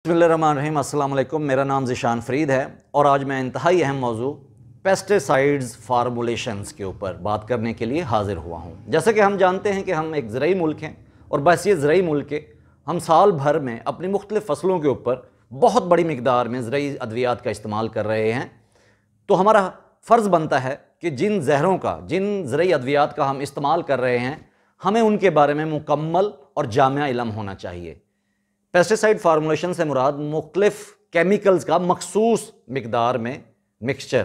बिस्मिल्लाहिर्रहमानिर्रहीम। अस्सलाम वालेकुम। मेरा नाम ज़िशान फ़रीद है और आज मैं इंतहाई अहम मौजू पेस्टिसाइड्स फार्मूलेशंस के ऊपर बात करने के लिए हाज़िर हुआ हूँ। जैसे कि हम जानते हैं कि हम एक ज़रई मुल्क हैं और बहैसियत ज़रई मुल्क के हम साल भर में अपनी मुख्तलिफ़ फ़सलों के ऊपर बहुत बड़ी मिकदार में ज़रई अद्वियात का इस्तेमाल कर रहे हैं। तो हमारा फ़र्ज़ बनता है कि जिन ज़हरों का, जिन ज़रई अद्वियात का हम इस्तेमाल कर रहे हैं, हमें उनके बारे में मुकम्मल और जामिया इल्म होना चाहिए। पेस्टिसाइड फार्मूलेशन से मुराद मुख्तलिफ केमिकल्स का मखसूस मिकदार में मिक्सचर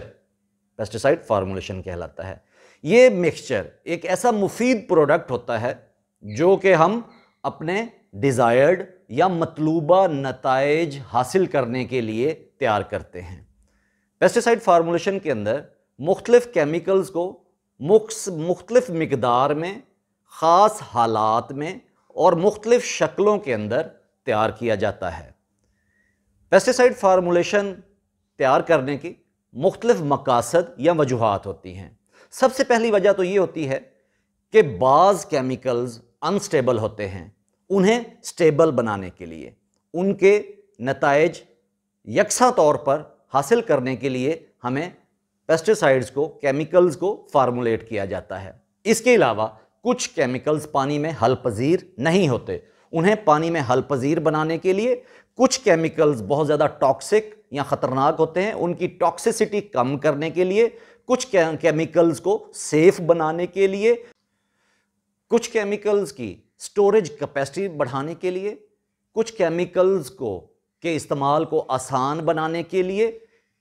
पेस्टिसाइड फार्मूलेशन कहलाता है। ये मिक्सचर एक ऐसा मुफीद प्रोडक्ट होता है जो कि हम अपने डिज़ायर्ड या मतलूबा नताइज हासिल करने के लिए तैयार करते हैं। पेस्टिसाइड फार्मूलेशन के अंदर मुख्तलिफ केमिकल्स को मुख्तलिफ मिकदार में, ख़ास हालात में और मुख्तलिफ शक्लों के अंदर तैयार किया जाता है। पेस्टिसाइड फार्मूलेशन तैयार करने की मुख्तलिफ मकासद या वजूहात होती हैं। सबसे पहली वजह तो ये होती है कि बाज़ केमिकल्स अनस्टेबल होते हैं। उन्हें स्टेबल बनाने के लिए, उनके नताइज यकसा तौर पर हासिल करने के लिए हमें पेस्टिसाइड्स को, केमिकल्स को फार्मूलेट किया जाता है। इसके अलावा कुछ केमिकल्स पानी में हल पजीर नहीं होते। उन्हें पानी में हल पजीर बनाने के लिए कुछ केमिकल्स बहुत ज़्यादा टॉक्सिक या ख़तरनाक होते हैं। उनकी टॉक्सिसिटी कम करने के लिए, कुछ केमिकल्स को सेफ बनाने के लिए, कुछ केमिकल्स की स्टोरेज कैपेसिटी बढ़ाने के लिए, कुछ केमिकल्स को के इस्तेमाल को आसान बनाने के लिए,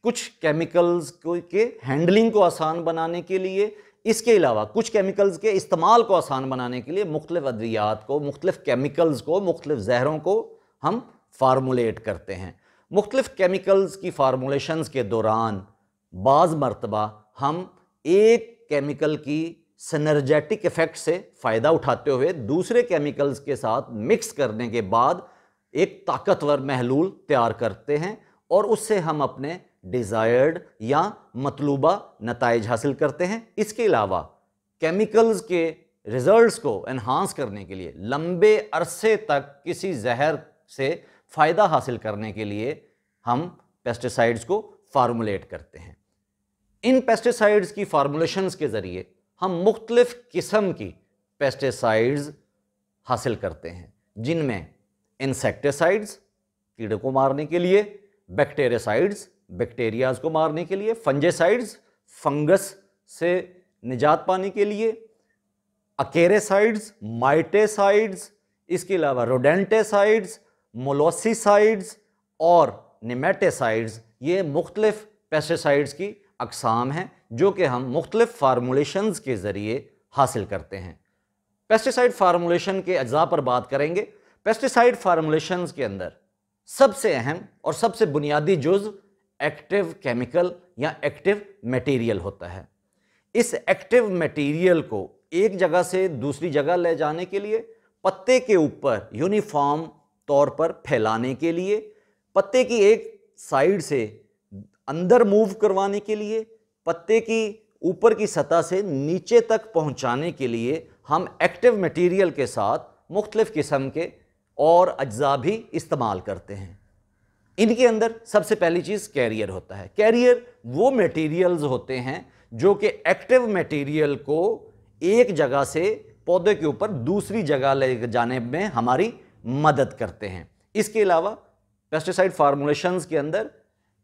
कुछ केमिकल्स के हैंडलिंग को आसान बनाने के लिए, इसके अलावा कुछ केमिकल्स के इस्तेमाल को आसान बनाने के लिए मुख्तलिफ अद्वियात को, मुख्तलिफ केमिकल्स को, मुख्तलिफ जहरों को हम फार्मूलेट करते हैं। मुख्तलिफ केमिकल्स की फार्मूलेशंस के दौरान बाज़ मरतबा हम एक केमिकल की सिनर्जेटिक इफ़ेक्ट से फ़ायदा उठाते हुए दूसरे केमिकल्स के साथ मिक्स करने के बाद एक ताकतवर महलूल तैयार करते हैं और उससे हम अपने डिज़ायर्ड या मतलूबा नताइज हासिल करते हैं। इसके अलावा केमिकल्स के रिज़ल्ट्स को एनहांस करने के लिए, लंबे अरसे तक किसी जहर से फ़ायदा हासिल करने के लिए हम पेस्टिसाइड्स को फार्मूलेट करते हैं। इन पेस्टिसाइड्स की फार्मूलेशंस के ज़रिए हम मुख्तलिफ़ किस्म की पेस्टिसाइड्स हासिल करते हैं, जिनमें इंसेक्टिसाइड्स कीड़े को मारने के लिए, बैक्टीरियासाइड्स बैक्टीरियाज को मारने के लिए, फंजेसाइड्स फंगस से निजात पाने के लिए, अकेरेसाइड्स, माइटेसाइड्स, इसके अलावा रोडेंटेसाइड्स, मोलोसिसाइड्स और निमेटेसाइड्स, ये मुख्तलिफ पेस्टिसाइड्स की अक़साम हैं जो कि हम मुख्तलिफ फार्मूलेशंस के ज़रिए हासिल करते हैं। पेस्टिसाइड फार्मूलेशन के अज्जा पर बात करेंगे। पेस्टिसाइड फार्मूलेशंस के अंदर सबसे अहम और सबसे बुनियादी जुज़ एक्टिव केमिकल या एक्टिव मटेरियल होता है। इस एक्टिव मटेरियल को एक जगह से दूसरी जगह ले जाने के लिए, पत्ते के ऊपर यूनिफॉर्म तौर पर फैलाने के लिए, पत्ते की एक साइड से अंदर मूव करवाने के लिए, पत्ते की ऊपर की सतह से नीचे तक पहुंचाने के लिए हम एक्टिव मटेरियल के साथ मुख्तलिफ किस्म के और अज्जा भी इस्तेमाल करते हैं। इनके अंदर सबसे पहली चीज़ कैरियर होता है। कैरियर वो मटेरियल्स होते हैं जो कि एक्टिव मटेरियल को एक जगह से पौधे के ऊपर दूसरी जगह ले जाने में हमारी मदद करते हैं। इसके अलावा पेस्टिसाइड फार्मूलेशंस के अंदर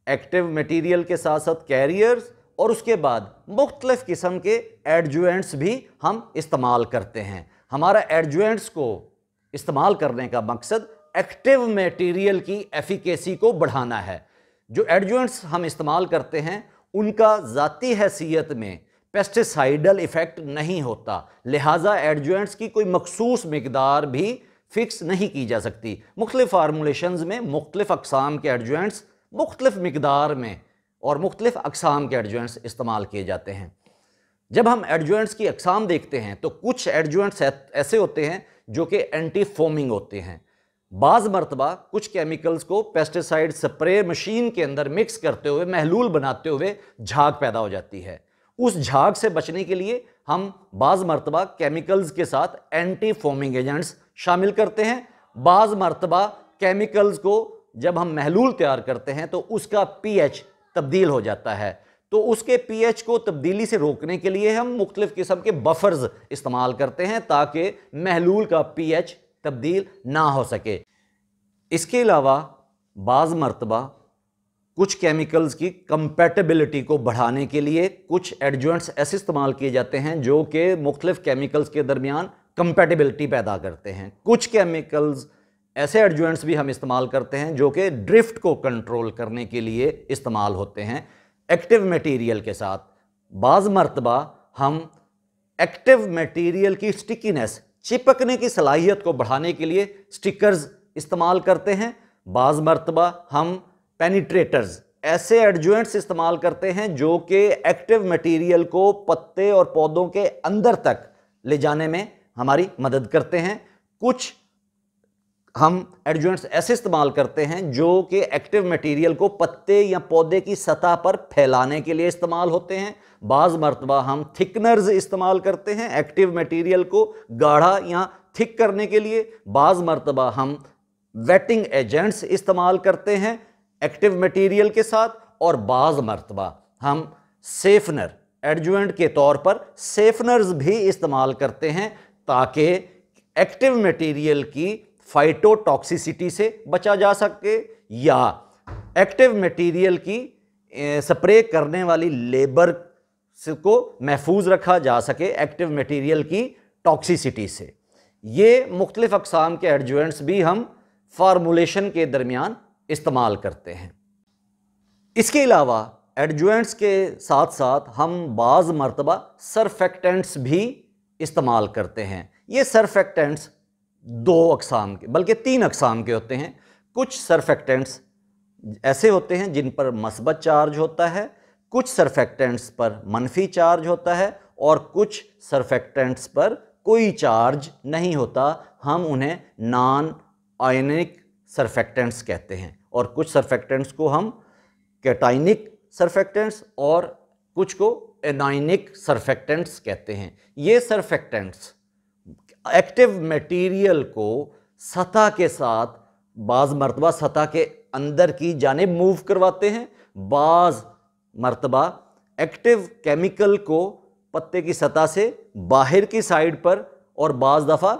एक्टिव मटेरियल के साथ साथ कैरियर्स और उसके बाद मुख्तलिफ किस्म के एडजुएंट्स भी हम इस्तेमाल करते हैं। हमारा एडजुएंट्स को इस्तेमाल करने का मकसद एक्टिव मटेरियल की एफिकेसी को बढ़ाना है। जो एडजुएंट्स हम इस्तेमाल करते हैं उनका ज़ाती हैसियत में पेस्टिसाइडल इफ़ेक्ट नहीं होता, लिहाजा एडजुएंट्स की कोई मखसूस मिकदार भी फिक्स नहीं की जा सकती। मुख्तलिफ फार्मूलेशंस में मुख्तलिफ अक़साम के एडजुएंट्स मुख्तलिफ मिकदार में और मुख्तलिफ अक़साम के एडजुएंट्स इस्तेमाल किए जाते हैं। जब हम एडजुएंट्स की अक़साम देखते हैं तो कुछ एडजुएंट्स ऐसे होते हैं जो कि एंटी फोमिंग होते हैं। बाज़ मरतबा कुछ केमिकल्स को पेस्टिसाइड स्प्रे मशीन के अंदर मिक्स करते हुए, महलूल बनाते हुए झाग पैदा हो जाती है। उस झाग से बचने के लिए हम बाज़ मरतबा केमिकल्स के साथ एंटी फोमिंग एजेंट्स शामिल करते हैं। बाज़ मरतबा केमिकल्स को जब हम महलूल तैयार करते हैं तो उसका pH तब्दील हो जाता है। तो उसके pH को तब्दीली से रोकने के लिए हम मुख्तलिफ किस्म के बफर्स इस्तेमाल करते हैं ताकि महलूल का pH तब्दील ना हो सके। इसके अलावा बाज़ मरतबा कुछ केमिकल्स की कंपैटिबिलिटी को बढ़ाने के लिए कुछ एडजुवेंट्स ऐसे इस्तेमाल किए जाते हैं जो कि मुख्तलिफ केमिकल्स के दरमियान कंपैटिबिलिटी पैदा करते हैं। कुछ केमिकल्स ऐसे एडजुवेंट्स भी हम इस्तेमाल करते हैं जो कि ड्रिफ्ट को कंट्रोल करने के लिए इस्तेमाल होते हैं एक्टिव मटेरियल के साथ। बाज़ मरतबा हम एक्टिव मटेरियल की स्टिकीनेस, चिपकने की सलाहियत को बढ़ाने के लिए स्टिकर्स इस्तेमाल करते हैं। बाज़ मरतबा हम पेनिट्रेटर्स, ऐसे एडजुवेंट्स इस्तेमाल करते हैं जो कि एक्टिव मटेरियल को पत्ते और पौधों के अंदर तक ले जाने में हमारी मदद करते हैं। कुछ हम एडजुवेंट्स ऐसे इस्तेमाल करते हैं जो कि एक्टिव मटेरियल को पत्ते या पौधे की सतह पर फैलाने के लिए इस्तेमाल होते हैं। बाज़ मरतबा हम थिकनर्स इस्तेमाल करते हैं एक्टिव मटेरियल को गाढ़ा या थिक करने के लिए। बाज़ मरतबा हम वेटिंग एजेंट्स इस्तेमाल करते हैं एक्टिव मटेरियल के साथ, और बाज़ मरतबा हम सेफनर, एडजुवेंट के तौर पर सेफनर्स भी इस्तेमाल करते हैं ताकि एक्टिव मटेरियल की फाइटोटॉक्सिसिटी से बचा जा सके या एक्टिव मटेरियल की स्प्रे करने वाली लेबर को महफूज रखा जा सके एक्टिव मटेरियल की टॉक्सिसिटी से। ये मुख्तलिफ अक़साम के एडजुवेंट्स भी हम फार्मूलेशन के दरमियान इस्तेमाल करते हैं। इसके अलावा एडजुवेंट्स के साथ साथ हम बाज़ मरतबा सरफेक्टेंट्स भी इस्तेमाल करते हैं। ये सरफेक्टेंट्स दो अक़साम के, बल्कि तीन अक़साम के होते हैं। कुछ सरफेक्टेंट्स ऐसे होते हैं जिन पर मस्बत चार्ज होता है, कुछ सरफेक्टेंट्स पर मनफी चार्ज होता है, और कुछ सरफेक्टेंट्स पर कोई चार्ज नहीं होता। हम उन्हें नॉन आयनिक सरफेक्टेंट्स कहते हैं, और कुछ सरफेक्टेंट्स को हम कैटाइनिक सरफेक्टेंट्स और कुछ को एनाइनिक सरफेक्टेंट्स कहते हैं। ये सरफेक्टेंट्स एक्टिव मटेरियल को सतह के साथ बाज़ मरतबा सतह के अंदर की जानिब मूव करवाते हैं, बाज़ मरतबा एक्टिव केमिकल को पत्ते की सतह से बाहर की साइड पर और बाज़ दफ़ा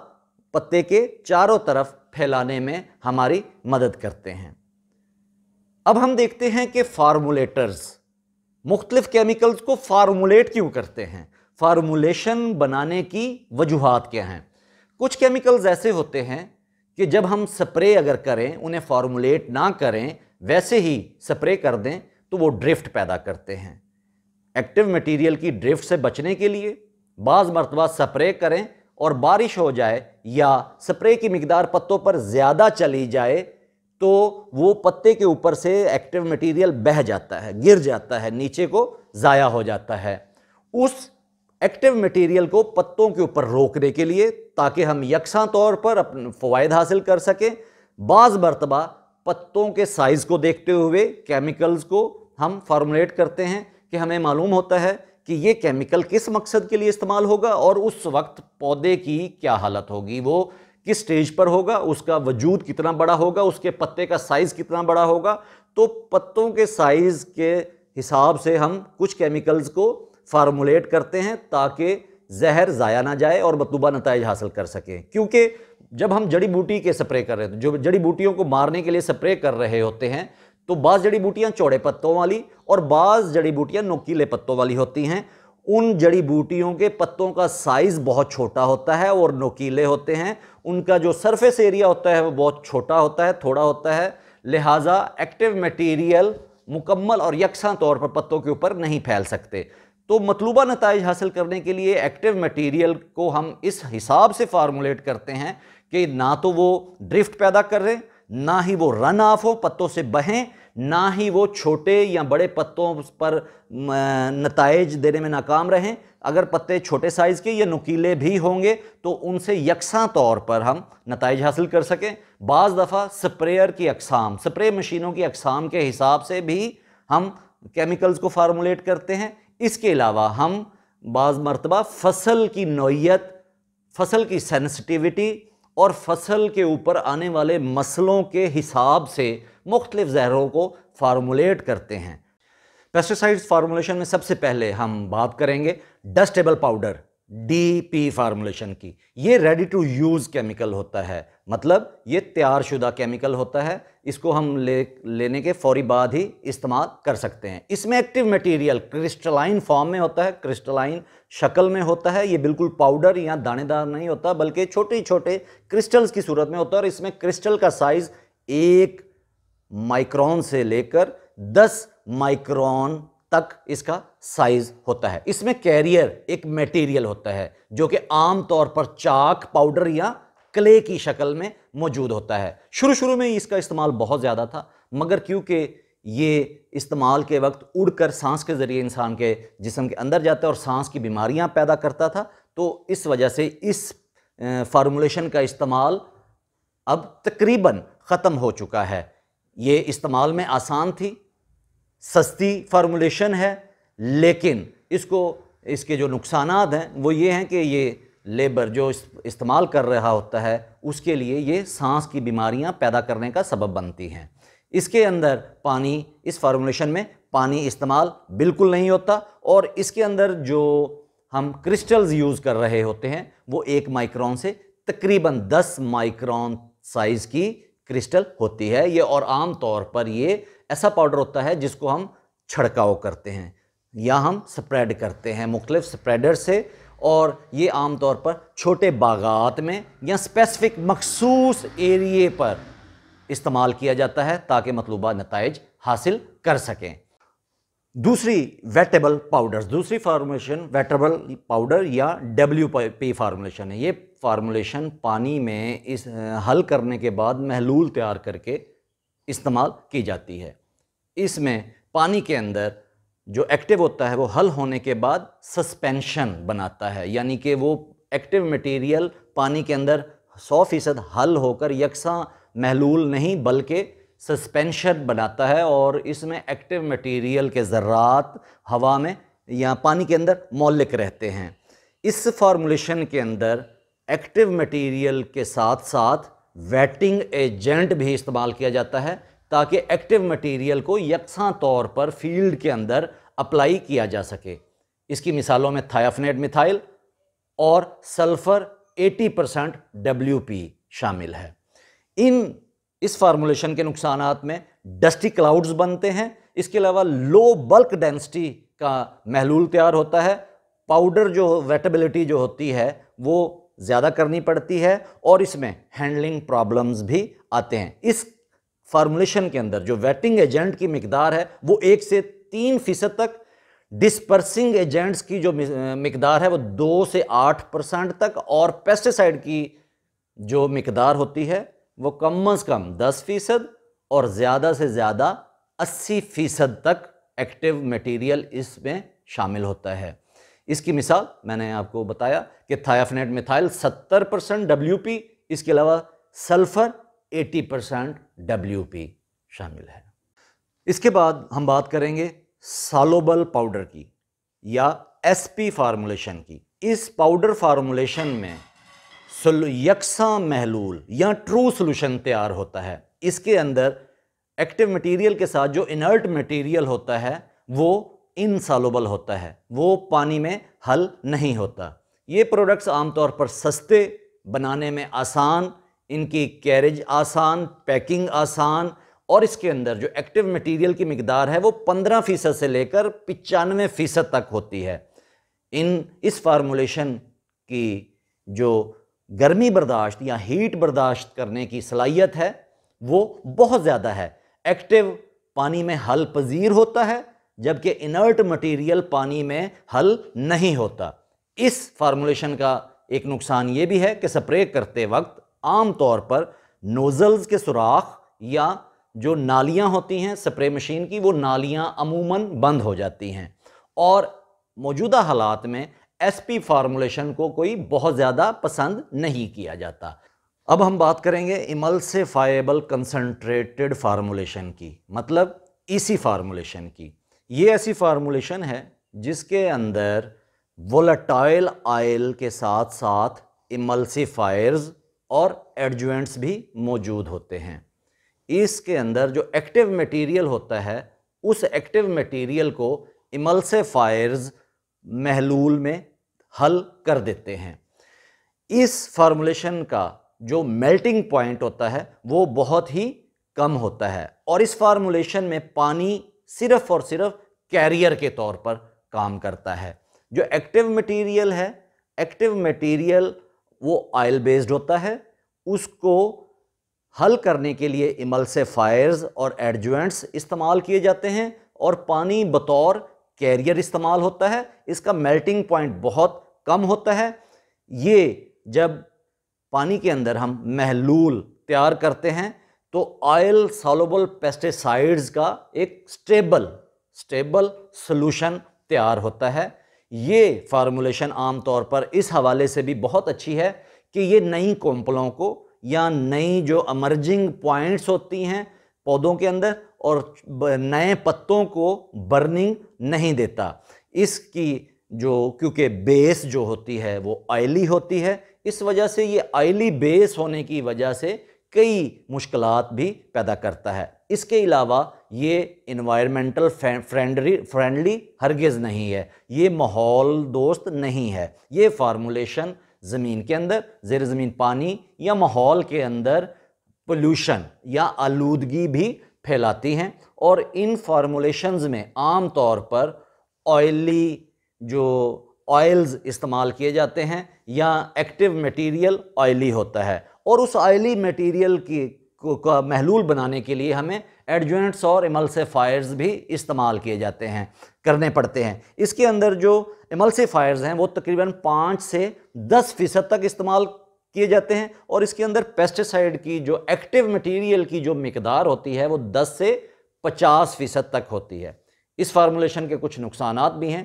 पत्ते के चारों तरफ फैलाने में हमारी मदद करते हैं। अब हम देखते हैं कि फार्मूलेटर्स मुख्तलिफ केमिकल्स को फार्मूलेट क्यों करते हैं, फार्मूलेशन बनाने की वजूहात क्या हैं। कुछ केमिकल्स ऐसे होते हैं कि जब हम स्प्रे अगर करें, उन्हें फार्मूलेट ना करें, वैसे ही स्प्रे कर दें तो वो ड्रिफ्ट पैदा करते हैं। एक्टिव मटेरियल की ड्रिफ्ट से बचने के लिए बाज़ मरतबा स्प्रे करें और बारिश हो जाए या स्प्रे की मिकदार पत्तों पर ज़्यादा चली जाए तो वो पत्ते के ऊपर से एक्टिव मटेरियल बह जाता है, गिर जाता है, नीचे को ज़ाया हो जाता है। उस एक्टिव मटेरियल को पत्तों के ऊपर रोकने के लिए, ताकि हम यकसा तौर पर अपने फ़वायद हासिल कर सकें, बाज़ मरतबा पत्तों के साइज़ को देखते हुए केमिकल्स को हम फार्मूलेट करते हैं कि हमें मालूम होता है कि ये केमिकल किस मकसद के लिए इस्तेमाल होगा और उस वक्त पौधे की क्या हालत होगी, वो किस स्टेज पर होगा, उसका वजूद कितना बड़ा होगा, उसके पत्ते का साइज़ कितना बड़ा होगा। तो पत्तों के साइज़ के हिसाब से हम कुछ केमिकल्स को फार्मूलेट करते हैं ताकि जहर ज़ाया ना जाए और मतलूबा नताइज हासिल कर सकें। क्योंकि जब हम जड़ी बूटी के स्प्रे कर रहे हैं, जो जड़ी बूटियों को मारने के लिए स्प्रे कर रहे होते हैं, तो बाज़ जड़ी बूटियाँ चौड़े पत्तों वाली और बाज़ जड़ी बूटियाँ नोकीले पत्तों वाली होती हैं। उन जड़ी बूटियों के पत्तों का साइज़ बहुत छोटा होता है और नोकीले होते हैं, उनका जो सरफेस एरिया होता है वो बहुत छोटा होता है, थोड़ा होता है, लिहाजा एक्टिव मटेरियल मुकम्मल और यकसा तौर पर पत्तों के ऊपर नहीं फैल सकते। तो मतलूबा नताइज हासिल करने के लिए एक्टिव मटेरियल को हम इस हिसाब से फार्मूलेट करते हैं कि ना तो वो ड्रिफ्ट पैदा कर रहे, ना ही वो रन ऑफ हो, पत्तों से बहें, ना ही वो छोटे या बड़े पत्तों पर नताइज देने में नाकाम रहें। अगर पत्ते छोटे साइज़ के या नुकीले भी होंगे तो उनसे यकसा तौर पर हम नताइज हासिल कर सकें। बाज़ दफ़ा स्प्रेयर की अक़साम, स्प्रे मशीनों की अक़साम के हिसाब से भी हम केमिकल्स को फार्मूलेट करते हैं। इसके अलावा हम बाज़ मरतबा फसल की नौइयत, फसल की सेंसिटिविटी और फसल के ऊपर आने वाले मसलों के हिसाब से मुख्तलिफ जहरों को फार्मूलेट करते हैं। पेस्टिसाइड्स फार्मूलेशन में सबसे पहले हम बात करेंगे डस्टेबल पाउडर DP फार्मूलेशन की। ये रेडी टू यूज़ केमिकल होता है, मतलब ये तैयार शुदा केमिकल होता है। इसको हम लेने के फौरी बाद ही इस्तेमाल कर सकते हैं। इसमें एक्टिव मटेरियल क्रिस्टलाइन फॉर्म में होता है, क्रिस्टलाइन शक्ल में होता है। ये बिल्कुल पाउडर या दानेदार नहीं होता, बल्कि छोटे छोटे क्रिस्टल्स की सूरत में होता है। और इसमें क्रिस्टल का साइज 1 माइक्रोन से लेकर 10 माइक्रोन तक इसका साइज होता है। इसमें कैरियर एक मटेरियल होता है जो कि आम तौर पर चाक, पाउडर या क्ले की शक्ल में मौजूद होता है। शुरू शुरू में इसका इस्तेमाल बहुत ज़्यादा था, मगर क्योंकि ये इस्तेमाल के वक्त उड़कर सांस के ज़रिए इंसान के जिस्म के अंदर जाता है और सांस की बीमारियां पैदा करता था, तो इस वजह से इस फार्मूलेशन का इस्तेमाल अब तकरीबन ख़त्म हो चुका है। ये इस्तेमाल में आसान थी, सस्ती फार्मूलेशन है, लेकिन इसके जो नुकसानात हैं वो ये हैं कि ये लेबर जो इस्तेमाल कर रहा होता है उसके लिए ये सांस की बीमारियां पैदा करने का सबब बनती हैं। इसके अंदर पानी, इस फार्मूलेशन में पानी इस्तेमाल बिल्कुल नहीं होता, और इसके अंदर जो हम क्रिस्टल्स यूज़ कर रहे होते हैं वो 1 माइक्रोन से तकरीबन 10 माइक्रोन साइज़ की क्रिस्टल होती है ये। और आम तौर पर ये ऐसा पाउडर होता है जिसको हम छिड़काव करते हैं या हम स्प्रेड करते हैं मुख्तलिफ स्प्रेडर से, और ये आम तौर पर छोटे बागात में या स्पेसिफिक मखसूस एरिए पर इस्तेमाल किया जाता है ताकि मतलूबा नताइज हासिल कर सकें। दूसरी वेटेबल पाउडर्स, दूसरी फार्मूलेशन वेटेबल पाउडर या WP फार्मूलेशन है। ये फार्मूलेशन पानी में इस हल करने के बाद महलूल तैयार करके इस्तेमाल की जाती है। इसमें पानी के अंदर जो एक्टिव होता है वो हल होने के बाद सस्पेंशन बनाता है, यानी कि वो एक्टिव मटेरियल पानी के अंदर 100% हल होकर यकसा महलूल नहीं बल्कि सस्पेंशन बनाता है, और इसमें एक्टिव मटेरियल के ज़र्रात हवा में या पानी के अंदर मौलिक रहते हैं। इस फार्मूलेशन के अंदर एक्टिव मटेरियल के साथ साथ वेटिंग एजेंट भी इस्तेमाल किया जाता है ताकि एक्टिव मटेरियल को यकसा तौर पर फील्ड के अंदर अप्लाई किया जा सके। इसकी मिसालों में थायाफनेट मिथाइल और सल्फ़र 80% WP शामिल है। इस फार्मूलेशन के नुकसानात में डस्टी क्लाउड्स बनते हैं। इसके अलावा लो बल्क डेंसिटी का महलूल तैयार होता है। पाउडर जो वेटेबिलिटी जो होती है वो ज़्यादा करनी पड़ती है, और इसमें हैंडलिंग प्रॉब्लम्स भी आते हैं। इस फार्मूलेशन के अंदर जो वेटिंग एजेंट की मिकदार है वो 1 से 3% तक, डिस्पर्सिंग एजेंट्स की जो मिकदार है वो 2 से 8% तक, और पेस्टिसाइड की जो मिकदार होती है वो कम से कम 10% और ज़्यादा से ज़्यादा 80% तक एक्टिव मटेरियल इसमें शामिल होता है। इसकी मिसाल मैंने आपको बताया कि थायाफनेट मिथाइल 70% WP, इसके अलावा सल्फ़र 80% WP शामिल है। इसके बाद हम बात करेंगे सॉल्युबल पाउडर की या SP फार्मूलेशन की। इस पाउडर फार्मूलेशन में यकसा महलूल या ट्रू सोल्यूशन तैयार होता है। इसके अंदर एक्टिव मटेरियल के साथ जो इनर्ट मटेरियल होता है वो इनसॉल्युबल होता है, वो पानी में हल नहीं होता। ये प्रोडक्ट्स आमतौर पर सस्ते, बनाने में आसान, इनकी कैरेज आसान, पैकिंग आसान, और इसके अंदर जो एक्टिव मटेरियल की मिकदार है वो 15% से लेकर 95% तक होती है। इस फार्मूलेशन की जो गर्मी बर्दाश्त या हीट बर्दाश्त करने की सलाहियत है वो बहुत ज़्यादा है। एक्टिव पानी में हल पजीर होता है जबकि इनर्ट मटेरियल पानी में हल नहीं होता। इस फार्मूलेशन का एक नुकसान ये भी है कि स्प्रे करते वक्त आम तौर पर नोज़ल्स के सुराख या जो नालियां होती हैं स्प्रे मशीन की, वो नालियां अमूमन बंद हो जाती हैं, और मौजूदा हालात में SP फार्मूलेशन को कोई बहुत ज़्यादा पसंद नहीं किया जाता। अब हम बात करेंगे इमल्सिफाएबल कंसंट्रेटेड फार्मूलेशन की, मतलब EC फार्मूलेशन की। ये ऐसी फार्मूलेशन है जिसके अंदर वोलेटाइल ऑयल के साथ साथ इमल्सिफायर्स और एडजुएंट्स भी मौजूद होते हैं। इसके अंदर जो एक्टिव मटेरियल होता है, उस एक्टिव मटेरियल को इमल्सिफायर्स महलूल में हल कर देते हैं। इस फार्मूलेशन का जो मेल्टिंग पॉइंट होता है वो बहुत ही कम होता है और इस फार्मूलेशन में पानी सिर्फ और सिर्फ कैरियर के तौर पर काम करता है। जो एक्टिव मटेरियल है, एक्टिव मटेरियल वो ऑयल बेस्ड होता है, उसको हल करने के लिए इमल्सिफायर्स और एडजुएंट्स इस्तेमाल किए जाते हैं और पानी बतौर कैरियर इस्तेमाल होता है। इसका मेल्टिंग पॉइंट बहुत कम होता है। ये जब पानी के अंदर हम महलूल तैयार करते हैं तो ऑयल सॉल्युबल पेस्टिसाइड्स का एक स्टेबल सॉल्यूशन तैयार होता है। ये फार्मूलेशन आमतौर पर इस हवाले से भी बहुत अच्छी है कि ये नई कॉम्पलों को या नई जो एमर्जिंग पॉइंट्स होती हैं पौधों के अंदर और नए पत्तों को बर्निंग नहीं देता। इसकी जो क्योंकि बेस जो होती है वो ऑयली होती है, इस वजह से ये ऑयली बेस होने की वजह से कई मुश्किलात भी पैदा करता है। इसके अलावा ये इन्वायरमेंटल फ्रेंडली हरगिज़ नहीं है, ये माहौल दोस्त नहीं है। ये फार्मूलेशन ज़मीन के अंदर, ज़ेर ज़मीन पानी या माहौल के अंदर पोल्यूशन या आलूदगी भी फैलाती हैं और इन फार्मूलेशंस में आम तौर पर ऑयली जो ऑयल्स इस्तेमाल किए जाते हैं या एक्टिव मटेरियल ऑयली होता है और उस ऑयली मटेरियल का महलूल बनाने के लिए हमें एडजुएंट्स और इमल्सिफायर्स भी इस्तेमाल किए जाते हैं, करने पड़ते हैं। इसके अंदर जो इमल्सिफायर्स हैं वो तकरीबन 5 से 10% तक इस्तेमाल किए जाते हैं और इसके अंदर पेस्टिसाइड की जो एक्टिव मटेरियल की जो मिकदार होती है वो 10 से 50% तक होती है। इस फार्मूलेशन के कुछ नुकसानात भी हैं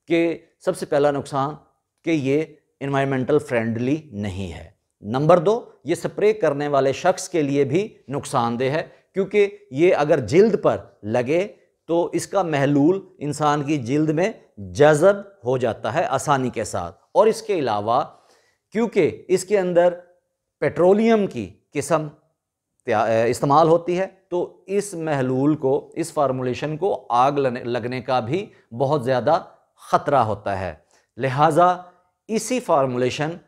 कि सबसे पहला नुकसान कि ये इन्वायरमेंटल फ्रेंडली नहीं है। नंबर 2, ये स्प्रे करने वाले शख्स के लिए भी नुकसानदेह है क्योंकि ये अगर जिल्द पर लगे तो इसका महलूल इंसान की जिल्द में जज़ब हो जाता है आसानी के साथ और इसके अलावा क्योंकि इसके अंदर पेट्रोलियम की किस्म इस्तेमाल होती है तो इस महलूल को, इस फार्मूलेशन को आग लगने का भी बहुत ज़्यादा ख़तरा होता है। लिहाजा इसी फार्मूलेशन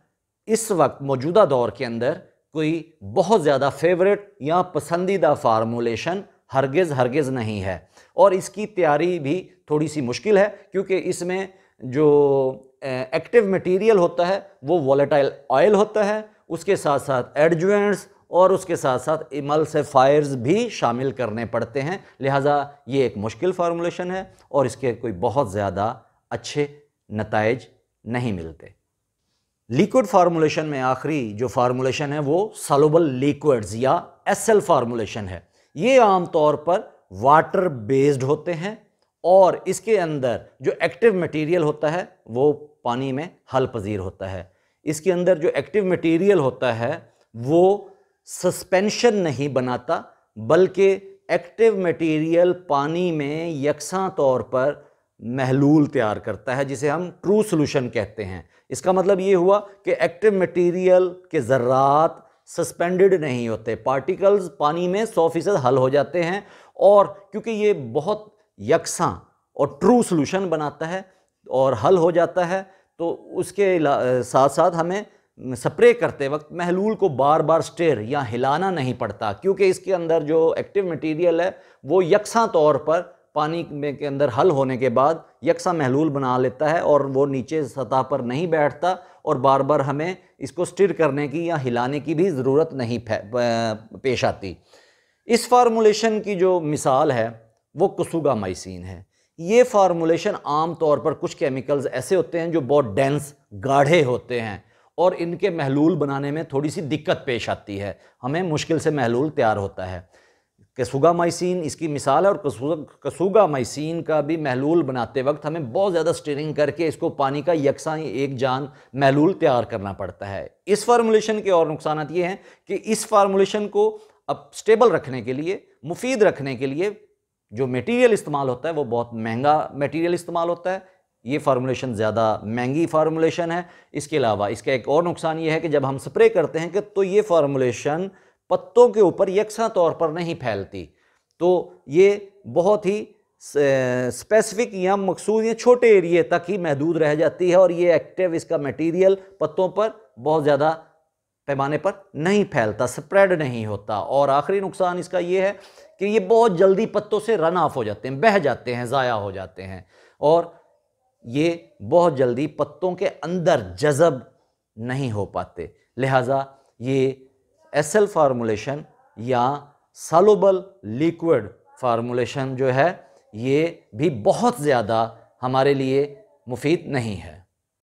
इस वक्त मौजूदा दौर के अंदर कोई बहुत ज़्यादा फेवरेट या पसंदीदा फार्मूलेशन हरगिज़ नहीं है और इसकी तैयारी भी थोड़ी सी मुश्किल है क्योंकि इसमें जो एक्टिव मटेरियल होता है वो वोलेटाइल ऑयल होता है, उसके साथ साथ एडजुएंट्स और उसके साथ साथ इमल्सिफायर्स भी शामिल करने पड़ते हैं। लिहाजा ये एक मुश्किल फार्मूलेशन है और इसके कोई बहुत ज़्यादा अच्छे नताइज नहीं मिलते। लिक्विड फार्मूलेशन में आखिरी जो फार्मूलेशन है वो सॉल्युबल लिक्विड्स या एसएल फार्मूलेशन है। ये आमतौर पर वाटर बेस्ड होते हैं और इसके अंदर जो एक्टिव मटेरियल होता है वो पानी में हल पजीर होता है। इसके अंदर जो एक्टिव मटेरियल होता है वो सस्पेंशन नहीं बनाता बल्कि एक्टिव मटेरियल पानी में यकसा तौर पर महलूल तैयार करता है जिसे हम ट्रू सॉल्यूशन कहते हैं। इसका मतलब ये हुआ कि एक्टिव मटेरियल के ज़र्रात सस्पेंडेड नहीं होते, पार्टिकल्स पानी में 100% हल हो जाते हैं और क्योंकि ये बहुत यकसा और ट्रू सॉल्यूशन बनाता है और हल हो जाता है तो उसके साथ साथ हमें स्प्रे करते वक्त महलूल को बार बार स्टेर या हिलाना नहीं पड़ता क्योंकि इसके अंदर जो एक्टिव मटेरियल है वो यकसा तौर पर पानी में के अंदर हल होने के बाद यकसा महलूल बना लेता है और वो नीचे सतह पर नहीं बैठता और बार बार हमें इसको स्टिर करने की या हिलाने की भी ज़रूरत नहीं पेश आती। इस फार्मूलेशन की जो मिसाल है वो कसुगामाइसिन है। ये फार्मूलेशन आम तौर पर कुछ केमिकल्स ऐसे होते हैं जो बहुत डेंस गाढ़े होते हैं और इनके महलूल बनाने में थोड़ी सी दिक्कत पेश आती है, हमें मुश्किल से महलूल तैयार होता है। कसुगामाइसिन इसकी मिसाल है और कसुगामाइसिन का भी महलूल बनाते वक्त हमें बहुत ज़्यादा स्टीरिंग करके इसको पानी का यकसा एक जान महलूल तैयार करना पड़ता है। इस फार्मूलेशन के और नुकसान ये हैं कि इस फार्मूलेशन को अब स्टेबल रखने के लिए, मुफीद रखने के लिए जो मटेरियल इस्तेमाल होता है वो बहुत महंगा मटेरियल इस्तेमाल होता है। ये फार्मूलेशन ज़्यादा महंगी फार्मूलेशन है। इसके अलावा इसका एक और नुकसान ये है कि जब हम स्प्रे करते हैं कि तो ये फार्मूलेशन पत्तों के ऊपर यकसा तौर पर नहीं फैलती, तो ये बहुत ही स्पेसिफिक या मखसूस या छोटे एरिए तक ही महदूद रह जाती है और ये एक्टिव इसका मटेरियल पत्तों पर बहुत ज़्यादा पैमाने पर नहीं फैलता, स्प्रेड नहीं होता। और आखिरी नुकसान इसका ये है कि ये बहुत जल्दी पत्तों से रन ऑफ हो जाते हैं, बह जाते हैं, ज़ाया हो जाते हैं और ये बहुत जल्दी पत्तों के अंदर जज़ब नहीं हो पाते। लिहाजा ये एसएल फार्मूलेशन या सॉल्युबल लिक्विड फार्मूलेशन जो है ये भी बहुत ज़्यादा हमारे लिए मुफीद नहीं है।